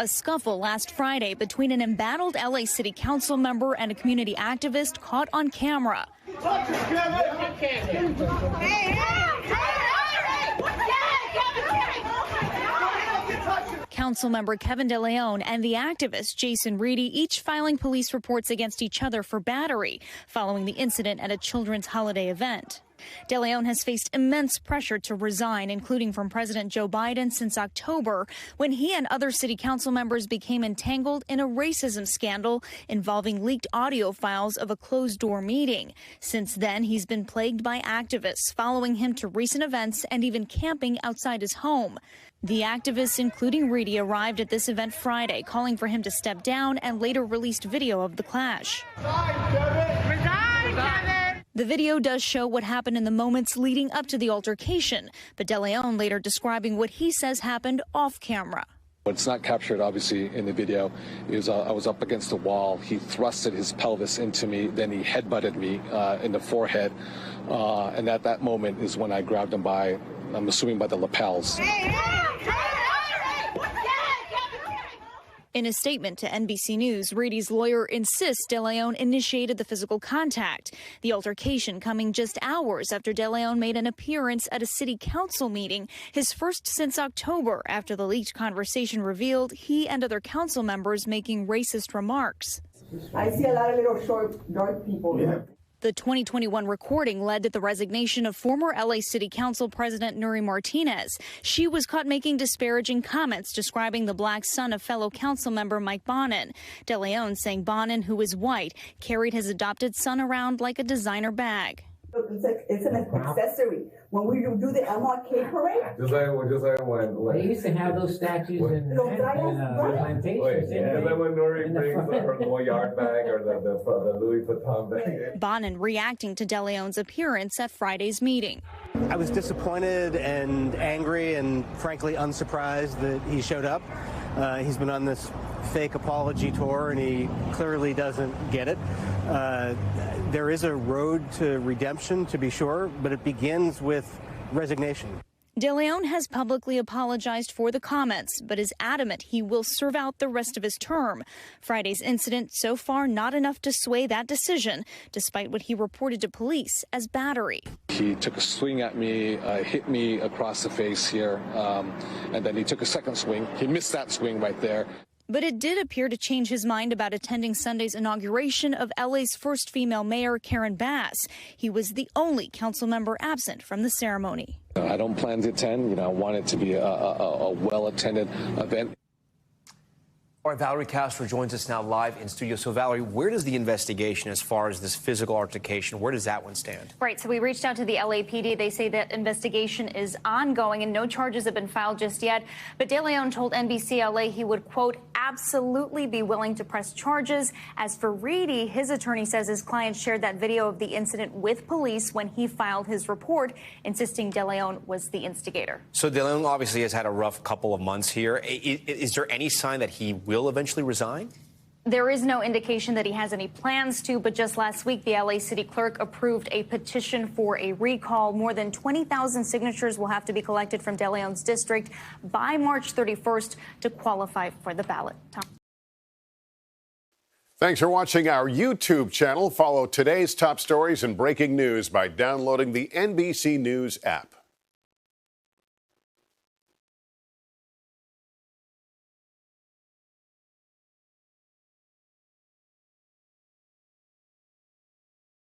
A scuffle last Friday between an embattled LA City Council member and a community activist caught on camera. Councilmember Kevin De León and the activist Jason Reedy each filing police reports against each other for battery following the incident at a children's holiday event. De León has faced immense pressure to resign, including from President Joe Biden since October, when he and other city council members became entangled in a racism scandal involving leaked audio files of a closed-door meeting. Since then, he's been plagued by activists following him to recent events and even camping outside his home. The activists, including Reedy, arrived at this event Friday, calling for him to step down, and later released video of the clash. Resign, Kevin! The video does show what happened in the moments leading up to the altercation, but De León later describing what he says happened off camera. What's not captured, obviously, in the video is I was up against the wall. He thrusted his pelvis into me, then he headbutted me in the forehead, and at that moment is when I grabbed him by, I'm assuming, by the lapels. In a statement to NBC News, Reedy's lawyer insists De León initiated the physical contact, the altercation coming just hours after De León made an appearance at a city council meeting, his first since October, after the leaked conversation revealed he and other council members making racist remarks. I see a lot of little short, dark people. Yeah. The 2021 recording led to the resignation of former LA City Council President Nury Martinez. She was caught making disparaging comments describing the black son of fellow council member Mike Bonin. De León saying Bonin, who is white, carried his adopted son around like a designer bag. It's an accessory. When we do the MLK parade, just like when they used to have those statues in plantations. And then when Nury brings her little yard bag or the Louis Vuitton bag. Bonin reacting to De León's appearance at Friday's meeting. I was disappointed and angry and frankly unsurprised that he showed up. He's been on this fake apology tour and he clearly doesn't get it. There is a road to redemption, to be sure, but it begins with resignation. De León has publicly apologized for the comments, but is adamant he will serve out the rest of his term. Friday's incident so far not enough to sway that decision, despite what he reported to police as battery. He took a swing at me, hit me across the face here, and then he took a second swing. He missed that swing right there. But it did appear to change his mind about attending Sunday's inauguration of LA's first female mayor, Karen Bass. He was the only council member absent from the ceremony. I don't plan to attend. I want it to be a well-attended event. All right, Valerie Castro joins us now live in studio. So, Valerie, where does the investigation as far as this physical altercation, where does that one stand? Right. So we reached out to the LAPD. They say that investigation is ongoing and no charges have been filed just yet. But De León told NBC LA he would, quote, absolutely be willing to press charges. As for Reedy, his attorney says his client shared that video of the incident with police when he filed his report, insisting De León was the instigator. So De León obviously has had a rough couple of months here. Is there any sign that he will eventually resign? There is no indication that he has any plans to, but just last week, the LA City Clerk approved a petition for a recall. More than 20,000 signatures will have to be collected from De León's district by March 31st to qualify for the ballot. Tom. Thanks for watching our YouTube channel. Follow today's top stories and breaking news by downloading the NBC News app.